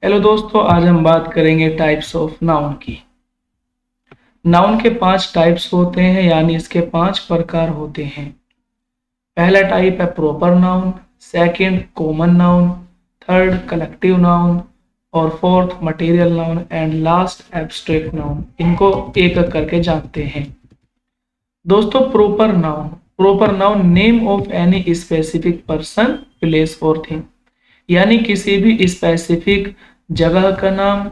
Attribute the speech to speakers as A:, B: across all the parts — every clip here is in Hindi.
A: हेलो दोस्तों, आज हम बात करेंगे टाइप्स ऑफ नाउन की। नाउन के 5 टाइप्स होते हैं, यानी इसके 5 प्रकार होते हैं। पहला टाइप है proper noun, second common noun, third collective noun और fourth material noun and last abstract noun. इनको एक एक करके जानते हैं। दोस्तों, proper noun name of any specific person, place और थिंग, यानी किसी भी स्पेसिफिक जगह का नाम,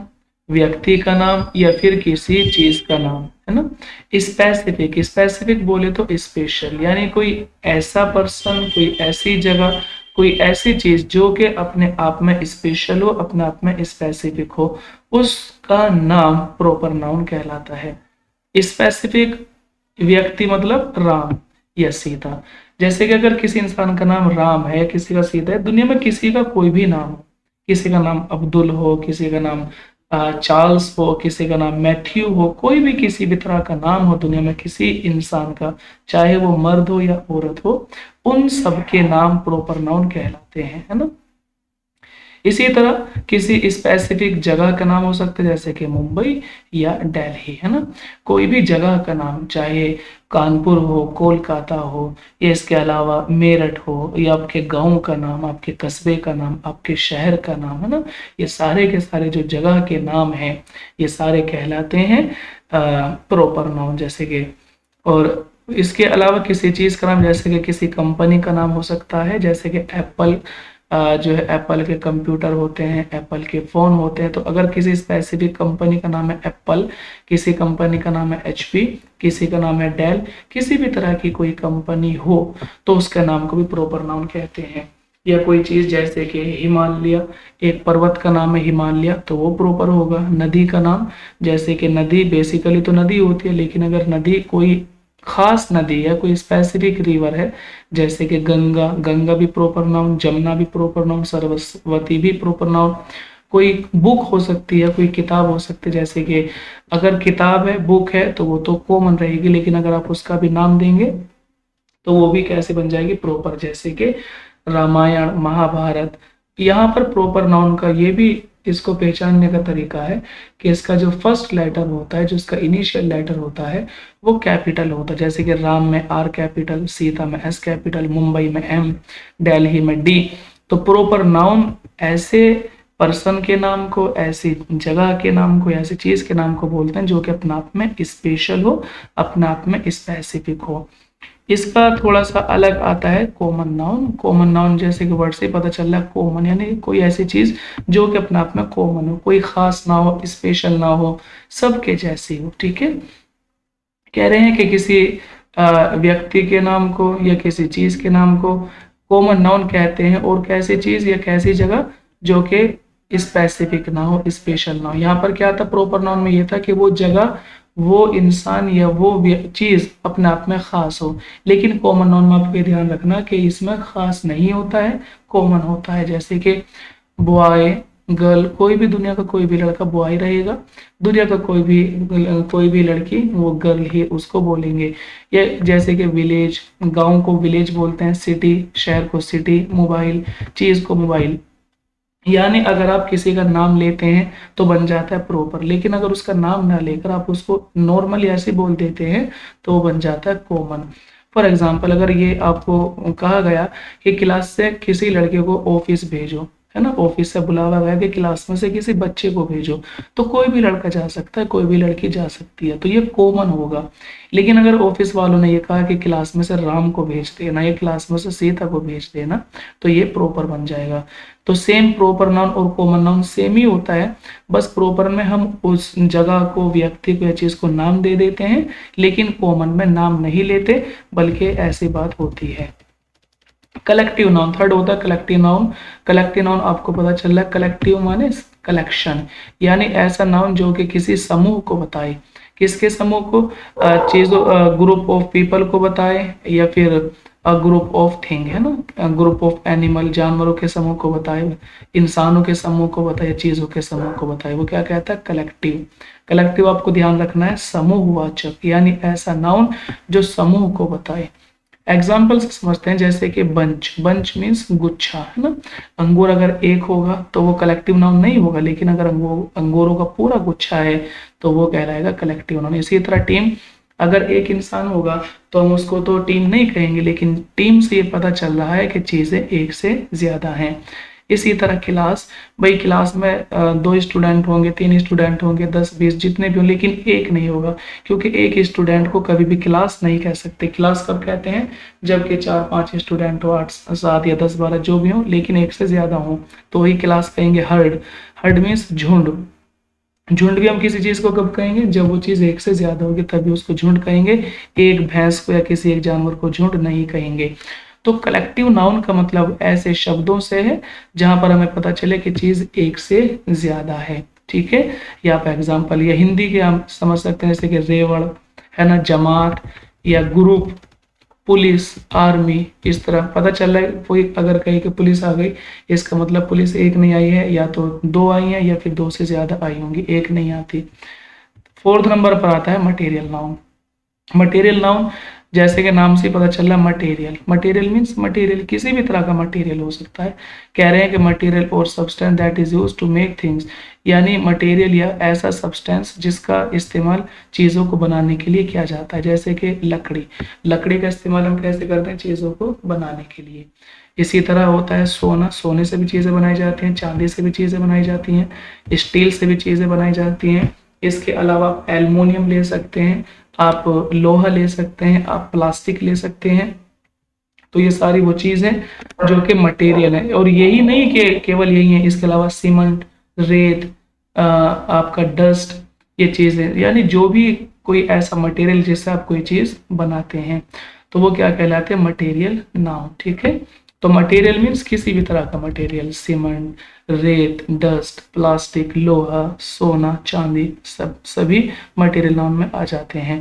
A: व्यक्ति का नाम या फिर किसी चीज का नाम, है ना। स्पेसिफिक स्पेसिफिक बोले तो स्पेशल, यानी कोई ऐसा पर्सन, कोई ऐसी जगह, कोई ऐसी चीज जो कि अपने आप में स्पेशल हो, अपने आप में स्पेसिफिक हो, उसका नाम प्रॉपर नाउन कहलाता है। स्पेसिफिक व्यक्ति मतलब राम या सीता। जैसे कि अगर किसी इंसान का नाम राम है, किसी का सीता है, दुनिया में किसी का कोई भी नाम हो, किसी का नाम अब्दुल हो, किसी का नाम चार्ल्स हो, किसी का नाम मैथ्यू हो, कोई भी किसी भी तरह का नाम हो दुनिया में किसी इंसान का, चाहे वो मर्द हो या औरत हो, उन सब के नाम प्रॉपर नाउन कहलाते हैं, है ना। इसी तरह किसी स्पेसिफिक जगह का नाम हो सकता है, जैसे कि मुंबई या दिल्ली, है ना। कोई भी जगह का नाम, चाहे कानपुर हो, कोलकाता हो, या इसके अलावा मेरठ हो, या आपके गांव का नाम, आपके कस्बे का नाम, आपके शहर का नाम, है ना। ये सारे के सारे जो जगह के नाम हैं, ये सारे कहलाते हैं प्रॉपर नाउन। जैसे कि और इसके अलावा किसी चीज का नाम, जैसे कि किसी कंपनी का नाम हो सकता है, जैसे कि एप्पल, जो है एप्पल के कंप्यूटर होते हैं, एप्पल के फ़ोन होते हैं। तो अगर किसी स्पेसिफिक कंपनी का नाम है एप्पल, किसी कंपनी का नाम है एचपी, किसी का नाम है डेल, किसी भी तरह की कोई कंपनी हो, तो उसका नाम को भी प्रॉपर नाउन कहते हैं। या कोई चीज़ जैसे कि हिमालय, एक पर्वत का नाम है हिमालय, तो वो प्रॉपर होगा। नदी का नाम, जैसे कि नदी बेसिकली तो नदी होती है, लेकिन अगर नदी कोई खास नदी है, कोई स्पेसिफिक रिवर है, जैसे कि गंगा, गंगा भी प्रॉपर नाउन, जमुना भी प्रॉपर नाउन, सरस्वती भी प्रॉपर नाउन। कोई बुक हो सकती है, कोई किताब हो सकती है, जैसे कि अगर किताब है, बुक है, तो वो तो कॉमन रहेगी, लेकिन अगर आप उसका भी नाम देंगे तो वो भी कैसे बन जाएगी प्रॉपर, जैसे कि रामायण, महाभारत। यहाँ पर प्रॉपर नाउन का ये भी इसको पहचानने का तरीका है कि इसका जो फर्स्ट लेटर होता है, जो इसका इनिशियल लेटर होता है, वो कैपिटल होता है। जैसे कि राम में आर कैपिटल, सीता में एस कैपिटल, मुंबई में एम, दिल्ली में डी। तो प्रॉपर नाउन ऐसे पर्सन के नाम को, ऐसी जगह के नाम को, ऐसी चीज के नाम को बोलते हैं जो कि अपने आप में स्पेशल हो, अपने आप में स्पेसिफिक हो। इसका थोड़ा सा अलग आता है कॉमन नाउन। कॉमन नाउन जैसे कि वर्ड से पता चल रहा है, कॉमन यानी कोई ऐसी चीज जो कि अपने आप में कॉमन हो, कोई खास ना हो, स्पेशल ना हो, सबके जैसी हो, ठीक है। कह रहे हैं कि किसी व्यक्ति के नाम को या किसी चीज के नाम को कॉमन नाउन कहते हैं, और कैसी चीज या कैसी जगह जो कि स्पेसिफिक ना हो, स्पेशल ना हो। यहाँ पर क्या था प्रॉपर नाउन में, ये था कि वो जगह, वो इंसान या वो चीज अपने आप में खास हो। लेकिन कॉमन नाउन में आपको ये ध्यान रखना कि इसमें खास नहीं होता है, कॉमन होता है। जैसे कि बॉय, गर्ल, कोई भी दुनिया का कोई भी लड़का बॉय रहेगा, दुनिया का कोई भी लड़की वो गर्ल ही उसको बोलेंगे। या जैसे कि विलेज, गांव को विलेज बोलते हैं, सिटी, शहर को सिटी, मोबाइल, चीज को मोबाइल। यानी अगर आप किसी का नाम लेते हैं तो बन जाता है प्रॉपर, लेकिन अगर उसका नाम ना लेकर आप उसको नॉर्मली ऐसे बोल देते हैं तो वो बन जाता है कॉमन। फॉर एग्जाम्पल, अगर ये आपको कहा गया कि क्लास से किसी लड़के को ऑफिस भेजो, है ना, ऑफिस से बुलावा गया कि क्लास में से किसी बच्चे को भेजो, तो कोई भी लड़का जा सकता है, कोई भी लड़की जा सकती है, तो ये कॉमन होगा। लेकिन अगर ऑफिस वालों ने ये कहा कि क्लास में से राम को भेज देना या क्लास में से सीता को भेज देना, तो ये प्रॉपर बन जाएगा। तो सेम प्रॉपर नाउन और कॉमन नाउन सेम ही होता है, बस प्रॉपर में हम उस जगह को, व्यक्ति को या चीज को नाम दे देते हैं, लेकिन कॉमन में नाम नहीं लेते, बल्कि ऐसी बात होती है। कलेक्टिव नाउन थर्ड होता है कलेक्टिव नाउन। कलेक्टिव नाउन आपको पता चल रहा है, कलेक्टिव माने कलेक्शन, यानी ऐसा नाउन जो कि किसी समूह को बताए। किसके समूह को? चीजों, ग्रुप ऑफ पीपल को बताए, या फिर ग्रुप ऑफ थिंग, है ना, ग्रुप ऑफ एनिमल, जानवरों के समूह को बताए, इंसानों के समूह को बताए, चीजों के समूह को बताए, वो क्या कहता है? कलेक्टिव। कलेक्टिव आपको ध्यान रखना है समूहवाचक, यानी ऐसा नाउन जो समूह को बताए। एग्जाम्पल से समझते हैं, जैसे कि बंच, बंच मीन्स गुच्छा, है ना। अंगूर अगर एक होगा तो वो कलेक्टिव नाउन नहीं होगा, लेकिन अगर अंगूरों का पूरा गुच्छा है तो वो कहलाएगा कलेक्टिव नाउन। इसी तरह टीम, अगर एक इंसान होगा तो हम उसको तो टीम नहीं कहेंगे, लेकिन टीम से ये पता चल रहा है कि चीजें एक से ज्यादा हैं। इसी तरह क्लास, भाई क्लास में 2 स्टूडेंट होंगे, 3 स्टूडेंट होंगे, 10-20 जितने भी हों, लेकिन एक नहीं होगा, क्योंकि एक स्टूडेंट को कभी भी क्लास नहीं कह सकते। क्लास कब कहते हैं, जबकि 4-5 स्टूडेंट हो, 8-7 या 10-12 जो भी हो, लेकिन एक से ज्यादा हो तो वही क्लास कहेंगे। हर्ड, हर्ड मीन्स झुंड, झुंड भी हम किसी चीज को कब कहेंगे, जब वो चीज एक से ज्यादा होगी तभी उसको झुंड कहेंगे। एक भैंस को या किसी एक जानवर को झुंड नहीं कहेंगे। तो कलेक्टिव नाउन का मतलब ऐसे शब्दों से है जहां पर हमें पता चले कि चीज एक से ज्यादा है, ठीक है। यहाँ पे एग्जाम्पल, या हिंदी के हम समझ सकते हैं जैसे कि रेवड़, है ना, जमात या ग्रुप, पुलिस, आर्मी, इस तरह पता चल रहा है। कोई अगर कहे कि पुलिस आ गई, इसका मतलब पुलिस एक नहीं आई है, या तो 2 आई है या फिर 2 से ज्यादा आई होंगी, एक नहीं आती। 4th नंबर पर आता है मटेरियल नाउन। मटेरियल नाउन, जैसे कि नाम से पता चल रहा है मटेरियल, मटेरियल मीन्स मटेरियल किसी भी तरह का मटेरियल हो सकता है। कह रहे हैं कि मटेरियल और substance that is used to make things, यानी मटेरियल या ऐसा सब्सटेंस जिसका इस्तेमाल चीज़ों को बनाने के लिए किया जाता है। जैसे कि लकड़ी, लकड़ी का इस्तेमाल हम कैसे करते हैं, चीज़ों को बनाने के लिए। इसी तरह होता है सोना, सोने से भी चीज़ें बनाई जाती हैं, चांदी से भी चीज़ें बनाई जाती हैं, स्टील से भी चीज़ें बनाई जाती हैं। इसके अलावा आप एल्युमिनियम ले सकते हैं, आप लोहा ले सकते हैं, आप प्लास्टिक ले सकते हैं। तो ये सारी वो चीज है जो कि मटेरियल है। और यही नहीं कि केवल यही है, इसके अलावा सीमेंट, रेत, आपका डस्ट, ये चीजें, यानी जो भी कोई ऐसा मटेरियल जिससे आप कोई चीज बनाते हैं तो वो क्या कहलाते हैं, मटेरियल नाउन, ठीक है। तो मटेरियल मीन्स किसी भी तरह का मटेरियल, सीमेंट, रेत, डस्ट, प्लास्टिक, लोहा, सोना, चांदी, सभी मटेरियल नाउन में आ जाते हैं।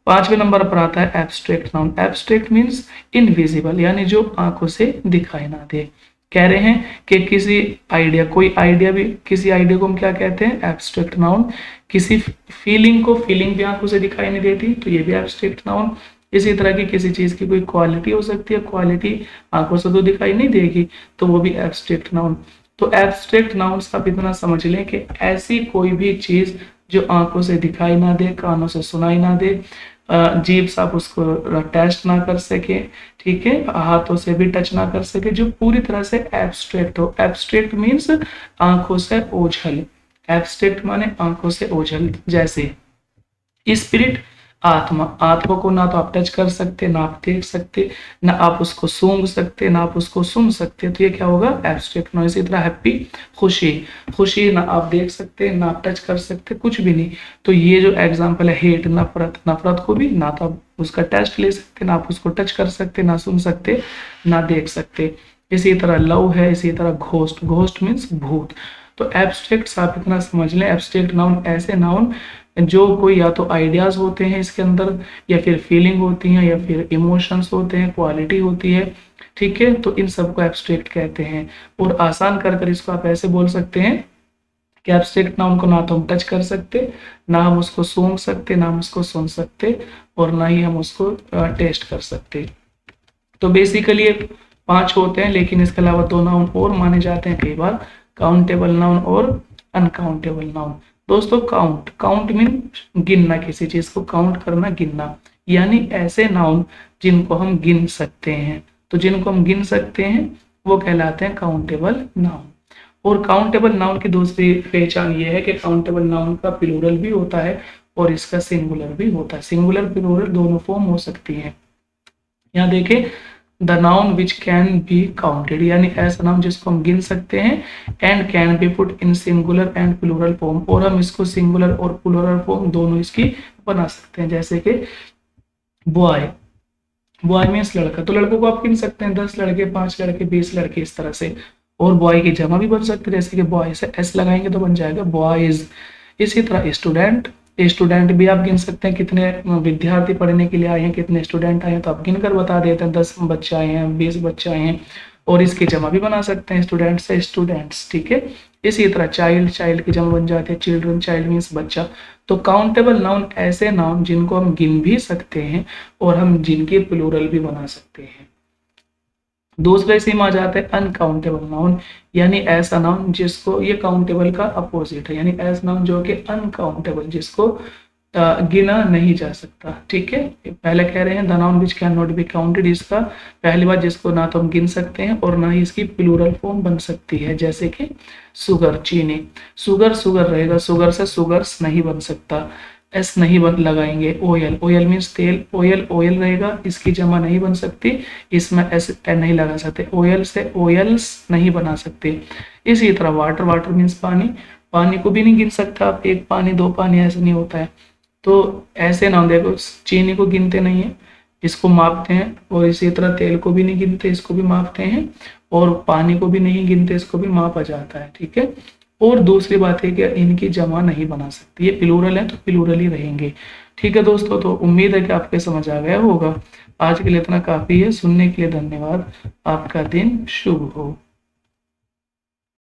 A: 5वें नंबर पर आता है abstract noun. Abstract means invisible, यानी जो आंखों से दिखाई ना दे। कह रहे हैं कि किसी आइडिया, कोई आइडिया भी, किसी आइडिया को हम क्या कहते हैं, एब्स्ट्रैक्ट नाउन। किसी फीलिंग को, फीलिंग भी आंखों से दिखाई नहीं देती तो ये भी एब्स्ट्रैक्ट नाउन। इसी तरह की किसी चीज की कोई क्वालिटी हो सकती है, क्वालिटी आंखों से तो दिखाई नहीं देगी तो वो भी एब्स्ट्रैक्ट नाउन। तो एब्स्ट्रैक्ट नाउन्स आप इतना समझ लें कि ऐसी कोई भी चीज जो आंखों से दिखाई ना दे, कानों से सुनाई ना दे, जीभ से आप उसको टेस्ट ना कर सके, ठीक है, हाथों से भी टच ना कर सके, जो पूरी तरह से एब्स्ट्रैक्ट हो। एब्स्ट्रैक्ट मीन्स आंखों से ओझल, एब्स्ट्रैक्ट माने आंखों से ओझल। जैसे स्पिरिट, आत्मा, आत्मा को ना तो आप टच कर सकते, ना आप देख सकते, ना आप उसको सूंघ सकते, ना आप उसको सुन सकते, तो ये क्या होगा, एब्स्ट्रैक्ट नाउन। इसी तरह हैप्पी, खुशी, खुशी ना आप देख सकते, ना आप टच कर सकते, कुछ भी नहीं। तो ये जो एग्जांपल है, हेट, नफरत, नफरत को भी ना तो आप उसका टेस्ट ले सकते, ना आप उसको टच कर सकते, ना सुन सकते, ना देख सकते। इसी तरह लव है, इसी तरह घोस्ट, घोस्ट मीन्स भूत। तो एब्स्ट्रैक्ट आप इतना समझ लें, एब्स्ट्रैक्ट नाउन ऐसे नाउन जो कोई या तो आइडियाज होते हैं इसके अंदर, या फिर फीलिंग होती हैं, या फिर इमोशंस होते हैं, क्वालिटी होती है, ठीक है। तो इन सबको एब्स्ट्रैक्ट कहते हैं। और आसान कर कर इसको आप ऐसे बोल सकते हैं कि एब्स्ट्रैक्ट नाउन को ना तो हम टच कर सकते, ना हम उसको सूंघ सकते, ना हम उसको सुन सकते, और ना ही हम उसको टेस्ट कर सकते। तो बेसिकली ये 5 होते हैं, लेकिन इसके अलावा 2 नाउन और माने जाते हैं कई बार, काउंटेबल नाउन और अनकाउंटेबल नाउन। दोस्तों काउंट, काउंट मीन गिनना, किसी चीज को काउंट करना, गिनना, यानी ऐसे नाउन जिनको हम गिन सकते हैं। तो जिनको हम गिन सकते हैं वो कहलाते हैं काउंटेबल नाउन। और काउंटेबल नाउन की दूसरी पहचान ये है कि काउंटेबल नाउन का प्लूरल भी होता है और इसका सिंगुलर भी होता है। सिंगुलर प्लूरल दोनों फॉर्म हो सकती है। यहाँ देखें, the noun which can be counted, यानी ऐसा नाउन जिसको हम गिन सकते हैं, and can be put in singular and plural form, और हम इसको सिंगुलर और प्लूरल फॉर्म दोनों इसकी बना सकते हैं। जैसे कि बॉय, बॉय मीन्स लड़का, तो लड़कों को आप गिन सकते हैं, 10 लड़के, 5 लड़के, 20 लड़के, इस तरह से। और बॉय की जमा भी बन सकती है, जैसे कि बॉय से एस लगाएंगे तो बन जाएगा बॉयज। इसी तरह स्टूडेंट, स्टूडेंट भी आप गिन सकते हैं, कितने विद्यार्थी पढ़ने के लिए आए हैं, कितने स्टूडेंट आए हैं, तो आप गिन कर बता देते हैं, 10 बच्चे आए हैं, 20 बच्चे आए हैं। और इसकी जमा भी बना सकते हैं, स्टूडेंट्स से स्टूडेंट्स, ठीक है। इसी तरह चाइल्ड, चाइल्ड की जमा बन जाती है चिल्ड्रन, चाइल्ड मीन्स बच्चा। तो काउंटेबल नाउन ऐसे नाउन जिनको हम गिन भी सकते हैं और हम जिनके प्लूरल भी बना सकते हैं। दूसरे इसी आ जाते हैं अनकाउंटेबल नाउन, यानी ऐसा नाउन जिसको, ये काउंटेबल का अपोजिट है, यानी ऐसा नाउन जो कि अनकाउंटेबल, जिसको गिना नहीं जा सकता, ठीक है। पहले कह रहे हैं the noun which can not be counted, इसका पहली बात जिसको ना तो हम गिन सकते हैं और ना ही इसकी प्लूरल फॉर्म बन सकती है, जैसे कि सुगर, चीनी। सुगर सुगर रहेगा, सुगर से सुगर्स नहीं बन सकता, एस नहीं बन लगाएंगे। ऑयल, ऑयल मीन्स तेल, ऑयल ऑयल रहेगा, इसकी जमा नहीं बन सकती, इसमें एस नहीं लगा सकते, ऑयल से ऑयल्स नहीं बना सकते। इसी तरह वाटर, वाटर मीन्स पानी, पानी को भी नहीं गिन सकता आप, एक पानी दो पानी ऐसा नहीं होता है। तो ऐसे नाम देखो, चीनी को गिनते नहीं है, इसको मापते हैं, और इसी तरह तेल को भी नहीं गिनते, इसको भी मापते हैं, और पानी को भी नहीं गिनते, इसको भी मापा जाता है, ठीक है। और दूसरी बात है कि इनकी जमा नहीं बना सकती, ये प्लूरल है तो प्लूरल ही रहेंगे, ठीक है दोस्तों। तो उम्मीद है कि आपके समझ आ गया होगा। आज के लिए इतना काफी है, सुनने के लिए धन्यवाद, आपका दिन शुभ हो।